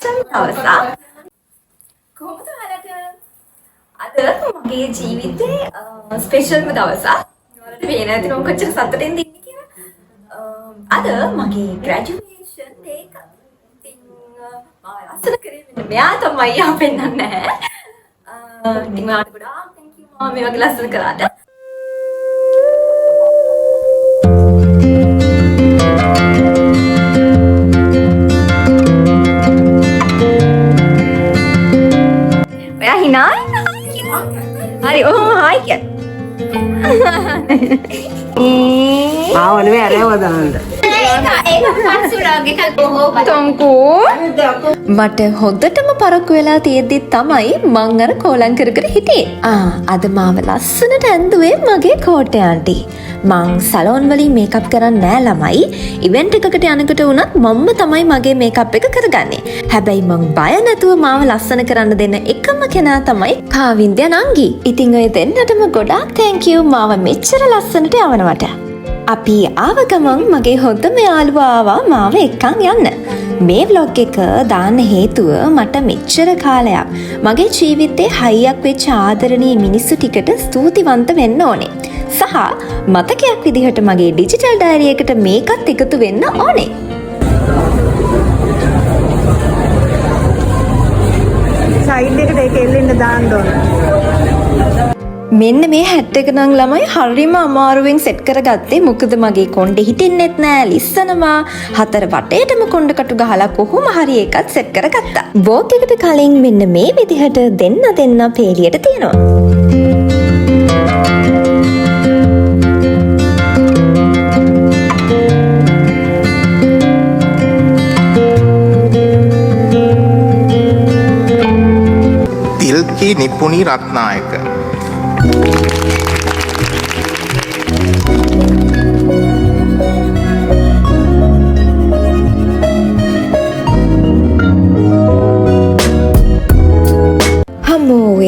දවසක් කොහොමද ඔයාලට අද මගේ ජීවිතේ ස්පෙෂල්ම දවසක්. ඔයාලට පේන ඇති මම කොච්චර සතුටින්ද ඉන්නේ කියලා. අද මගේ ග්‍රැජුවේෂන් ඩේ එක. ඉතින් මම අසල කරේ මෙන්න මෙයා තමයි ආ පෙන්නන්නේ නැහැ. ඉතින් ඔයාලට ගොඩාක් thank you මම මේ වගේ ලස්සන කරාට. Hari, oh, hai kya? ආවනේ අරව දාන්න. තොංකු මට හොද්දටම පරක්කු වෙලා තියෙද්දි තමයි මං අර කෝලම් කර කර හිටියේ. අද මාව ලස්සනට ඇඳුවේ මගේ කෝට්ටේ ආන්ටි. මං සලෝන් වලින් මේකප් කරන්නේ නෑ ළමයි. ඉවෙන්ට් එකකට යනකොට වුණත් මම්ම තමයි මගේ මේකප් එක කරගන්නේ. හැබැයි මං බය නැතුව මාව ලස්සන කරන්න දෙන එකම කෙනා තමයි කාවින්ද්‍ය නංගි. ඉතින් ඔය දෙන්නටම ගොඩාක් thank you මාව මෙච්චර ලස්සනට යවනවට. අපි ආව ගමන් මගේ හොඳම යාළුවා ආවා මාව එක්කන් යන්න. මේ vlog එක දාන්න හේතුව මට මෙච්චර කාලයක් මගේ ජීවිතේ හයියක් වෙච්ච ආදරණීය මිනිස්සු ටිකට ස්තුතිවන්ත වෙන්න ඕනේ. සහ මතකයක් විදිහට මගේ ඩිජිටල් ඩයරි එකට මේකත් එකතු වෙන්න ඕනේ. සයිඩ් එකට ඒක එල්ලෙන්න දාන්න ඕන. මෙන්න මේ හැට් එක නම් ළමයි හරිම අමාරුවෙන් සෙට් කරගත්තේ. මොකද මගේ කොණ්ඩේ හිටින්නෙත් නෑ, ලිස්සනවා. හතර වටේටම කොණ්ඩ කටු ගහලා කොහොම හරි එකක් සෙට් කරගත්තා. වෝක් එකට කලින් මෙන්න මේ විදිහට දෙන්න පේලියට තියෙනවා. තිල්කි නිපුණි රත්නායක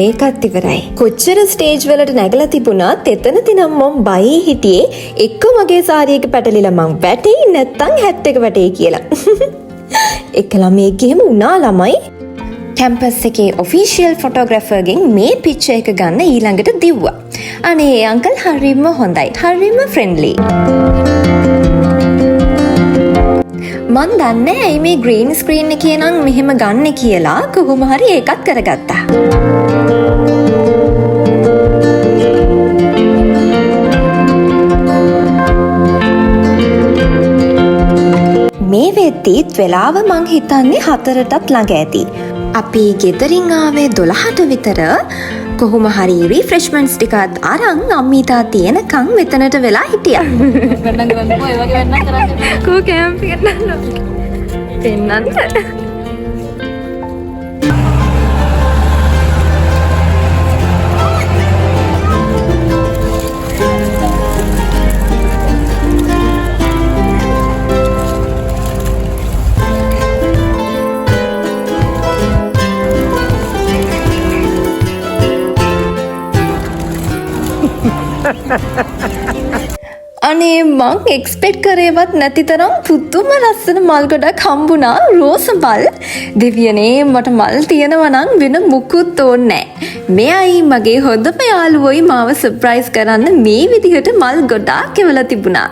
ඒකත් ඉවරයි. කොච්චර ස්ටේජ් වලට නැගලා තිබුණත් එතනදී නම් මම බයි හිටියේ එක්ක මගේ සාරියක පැටලිලා මං වැටෙයි නැත්තම් හැට් එක වැටෙයි කියලා. එක ළමයෙක්ගෙම වුණා ළමයි. කැම්පස් එකේ ඔෆිෂියල් ෆොටෝග්‍රැෆර්ගෙන් මේ පික්චර් එක ගන්න ඊළඟට දිව්වා. අනේ ඒ අංකල් හරිම හොඳයි. හරිම ෆ්‍රෙන්ඩ්ලි. මන් දන්නේ ඇයි මේ ග්‍රීන් ස්ක්‍රීන් එකේ නම් මෙහෙම ගන්න කියලා. කොහොම හරි ඒකත් කරගත්තා. මේ වෙද්දිත් වෙලාව මං හිතන්නේ 4ටත් ළඟ ඇති. අපි ගෙදරින් ආවේ 12ට විතර. කොහොම හරි රිෆ්‍රෙශ්මන්ට්ස් ටිකත් අරන් අම්මිතා තියෙනකන් මෙතනට වෙලා හිටියා. වෙන්න කරන්නේ ඔය වගේ වෙන්න කරන්නේ. කෝ කැම්ප් එකට පෙන්නන්න. අනේ මං එක්ස්පෙක්ට් කරේවත් නැති තරම් පුදුම ලස්සන මල් ගොඩක් හම්බුණා. රෝස මල්. දෙවියනේ මට මල් තියෙනවා නම් වෙන මුකුත් ඕනේ නැහැ. මෙයයි මගේ හොඳම යාළුවෝයි මාව සර්ප්‍රයිස් කරන්න මේ විදිහට මල් ගොඩාක් එවලා තිබුණා.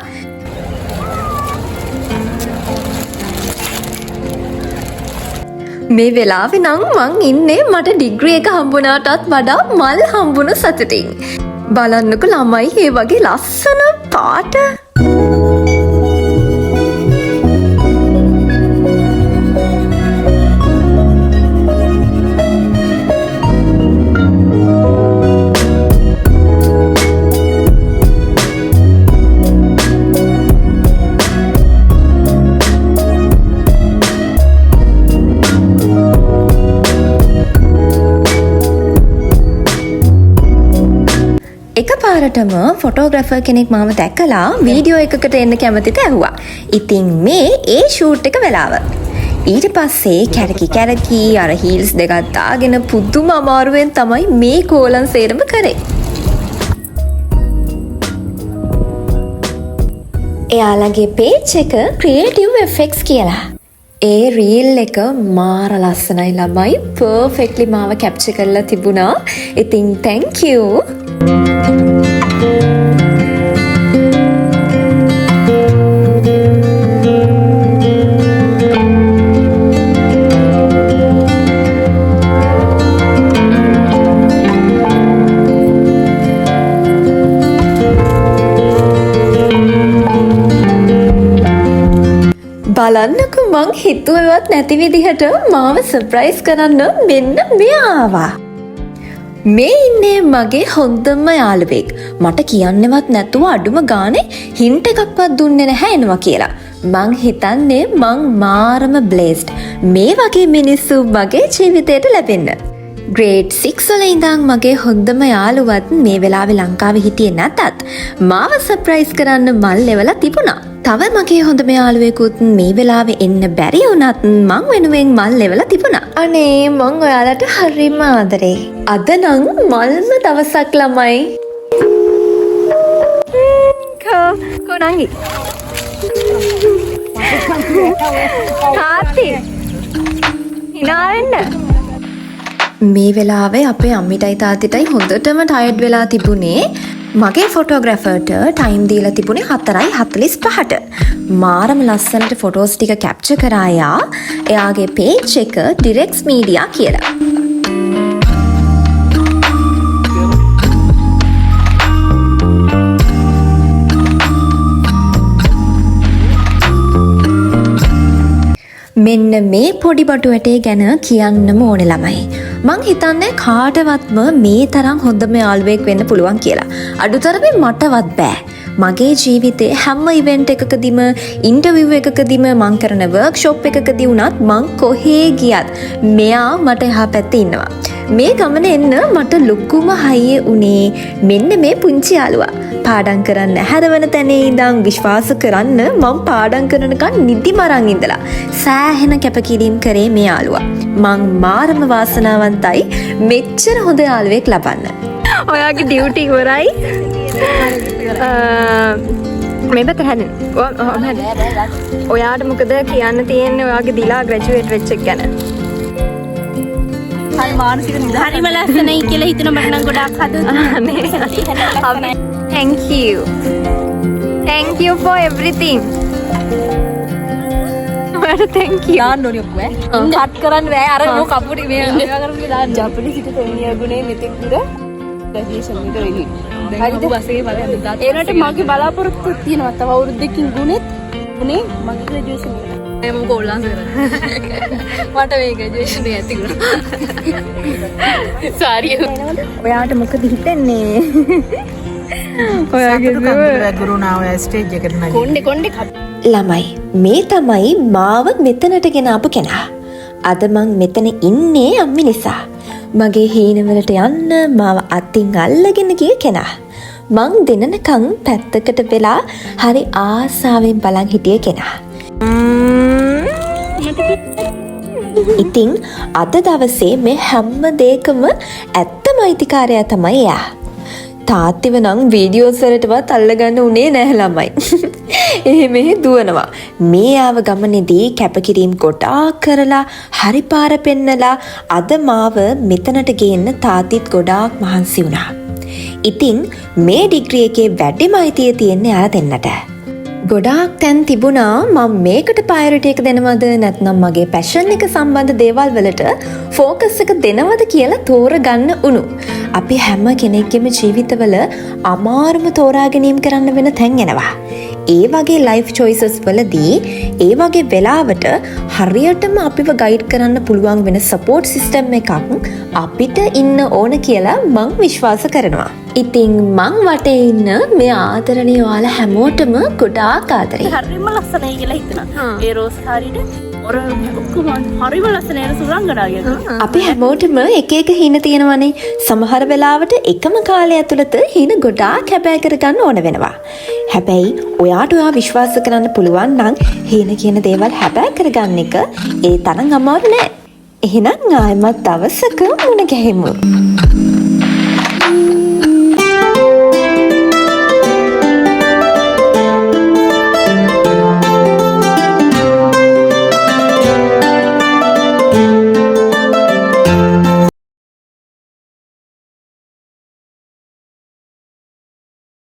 මේ වෙලාවේ නම් මං ඉන්නේ මට ඩිග්‍රී එක හම්බුණාටත් වඩා මල් හම්බුණු සතුටින්. බලන්නකෝ ළමයි මේ වගේ ලස්සන පාට. එකපාරටම ෆොටෝග්‍රැෆර් කෙනෙක් මාව දැකලා වීඩියෝ එකකට එන්න කැමතිද ඇහුවා. ඉතින් මේ ඒ ෂූට් එක වෙලාව. ඊට පස්සේ කැරකි අර හීල්ස් දෙකක් දාගෙන පුදුම අමාරුවෙන් තමයි මේ කෝලම් සේරම කරේ. එයාලගේ පේජ් එක ක්‍රියේටිව් එෆෙක්ට්ස් කියලා. ඒ රීල් එක මාර ලස්සනයි ළමයි. පර්ෆෙක්ට්ලි මාව කැප්චර් කරලා තිබුණා. ඉතින් thank you. බලන්නකො මං හිතුවවත් නැති විදිහට මාව සර්ප්‍රයිස් කරන්න මෙන්න මෙයා ආවා. මේ ඉන්නේ මගේ හොඳම යාළුවෙක්. මට කියන්නවත් නැතුව අඩුම ගානේ හින්ට් එකක්වත් දුන්නේ නැහැ එනවා කියලා. මං හිතන්නේ මං මාරම බ්ලෙස්ඩ්. මේ වගේ මිනිස්සු මගේ ජීවිතයට ලැබෙන්න. ග්‍රේඩ් 6 වල ඉඳන් මගේ හොඳම යාළුවත් මේ වෙලාවේ ලංකාවේ හිටියේ නැතත් මාව සර්ප්‍රයිස් කරන්න මල් ලෙවලා තිබුණා. තව මගේ හොඳම යාළුවෙකුත් මේ වෙලාවේ එන්න බැරි වුණත් මං වෙනුවෙන් මල් ලෙවලා තිබුණා. අනේ මං ඔයාලට හරිම ආදරේ. අද නම් මල්ම දවසක් ළමයි. කෝ නංගි. තාත්ති. හිනාවෙන්න. මේ වෙලාවේ අපේ අම්මිටයි තාත්තිටයි හොඳටම ටයර්ඩ් වෙලා තිබුණේ. මගේ ෆොටෝග්‍රැෆර්ට ටයිම් දීලා තිබුණේ 4:45ට. මාරම ලස්සනට ෆොටෝස් ටික කැප්චර් කරා එයාගේ පේජ් එක ඩිරෙක්ට්ස් මීඩියා කියලා. මෙන්න මේ පොඩි බටු වැටේ ගැන කියන්නම ඕනේ ළමයි. මං හිතන්නේ කාටවත්ම මේ තරම් හොඳම යාළුවෙක් වෙන්න පුළුවන් කියලා. අඩුතරමේ මටවත් බෑ. මගේ ජීවිතේ හැම ඉවෙන්ට් එකකදීම ඉන්ටර්විව් එකකදීම මං කරන වර්ක්ෂොප් එකකදී වුණත් මං කොහේ ගියත් මෙයා මට එහා පැත්තේ ඉන්නවා. මේ ගමන එන්න මට ලොකුම හයිය උනේ මෙන්න මේ පුංචි යාළුවා. පාඩම් කරන්න හැරවන තැනේ ඉඳන් විශ්වාස කරන්න මං පාඩම් කරනකන් නිදි මරන් ඉඳලා සෑහෙන කැපකිරීම් කරේ මේ යාළුවා. මං මාරම වාසනාවන්තයි මෙච්චර හොඳ යාළුවෙක් ලබන්න. ඔයාගේ ඩියුටි ඉවරයි. මේ පැත්ත හැදෙන්න. ඔයාට මොකද කියන්න තියෙන්නේ ඔයාගේ දිලා ග්‍රැජුවේට් වෙච්ච එක ගැන? හරි මානසික හරිම ලස්සනයි කියලා හිතන මට නම් ගොඩාක් හදන්න. Thank you. Thank you for everything. thank you. දාන්න ඕනේ ඔක්කොම කට් කරන්න බෑ අර නෝ කපුටි මේ කරන්නේ දාන්න. ජපනි සිට තෙමියගුණේ මෙතෙක් දුර ග්‍රැජුවේෂන් එක රෙඩි. හරිද? බස්සේ මම දාන්න. ඒනට මගේ බලාපොරොත්තුවක් තියෙනවා. තව අවුරුද්දකින් ගුණෙත් උනේ මගේ ග්‍රැජුවේෂන් එක. මම ගෝල්ලාන්ස කරා. මට මේ ග්‍රැජුවේෂන් එක ඇති වුණා. සාරි. ඔයාට මොකද හිතෙන්නේ? ළමයි මේ තමයි මාව මෙතනට ගෙන ආපු කෙනා. අද මං මෙතන ඉන්නේ අම්මි නිසා. මගේ හීනවලට යන්න මාව අතින් අල්ලගෙන ගිය කෙනා. මං දෙනනකම් පැත්තකට වෙලා හරි ආසාවෙන් බලන් හිටිය කෙනා. ඉතින් අද දවසේ මේ හැම දෙයකම ඇත්තම අයිතිකාරයා තමයි එයා. තාත්තිව නම් වීඩියෝස් වලටවත් අල්ලගන්න උනේ නැහැ ළමයි. එහෙම දුවනවා. මේ ආව ගමනේදී කැපකිරීම් ගොඩාක් කරලා හරි පාර පෙන්නලා අද මාව මෙතනට ගේන්න තාත්තිත් ගොඩාක් මහන්සි වුණා. ඉතින් මේ ඩිග්‍රී එකේ වැඩිම අයිතිය තියෙන්නේ අර දෙන්නට. ගොඩාක් තැන් තිබුණා මම මේකට ප්‍රයොරිටි එක දෙනවද නැත්නම් මගේ පැෂන් එක සම්බන්ධ දේවල් වලට ફોකස් එක දෙනවද කියලා තෝරගන්න උණු. අපි හැම කෙනෙක්ගේම ජීවිතවල අමාරුම තෝරා ගැනීම කරන්න වෙන තැන් එනවා. ඒ වගේ ලයිෆ් choices වලදී ඒ වගේ වෙලාවට හරියටම අපිව ගයිඩ් කරන්න පුළුවන් වෙන සපෝට් සිස්ටම් එකක් අපිට ඉන්න ඕන කියලා මං විශ්වාස කරනවා. ඉතින් මං වටේ ඉන්න මේ ආදරණීය ඔයාලා හැමෝටම ගොඩාක් ආදරේ. හරිම ලස්සනයි කියලා හිතනවා. ඒ රෝස් හරියට ඔර ඔක්කොම හරිම ලස්සනයි සුරංගනාගේ. අපි හැමෝටම එක එක හීන තියෙනවනේ. සමහර වෙලාවට එකම කාලය ඇතුළත හීන ගොඩාක් හැබෑ කරගන්න ඕන වෙනවා. හැබැයි ඔයාට ඔයා විශ්වාස කරන්න පුළුවන් නම් හීන කියන දේවල් හැබෑ කරගන්න එක ඒ තරම් අමාරු නෑ. එහෙනම් ආයෙමත් දවසක මුණ ගැහෙමු.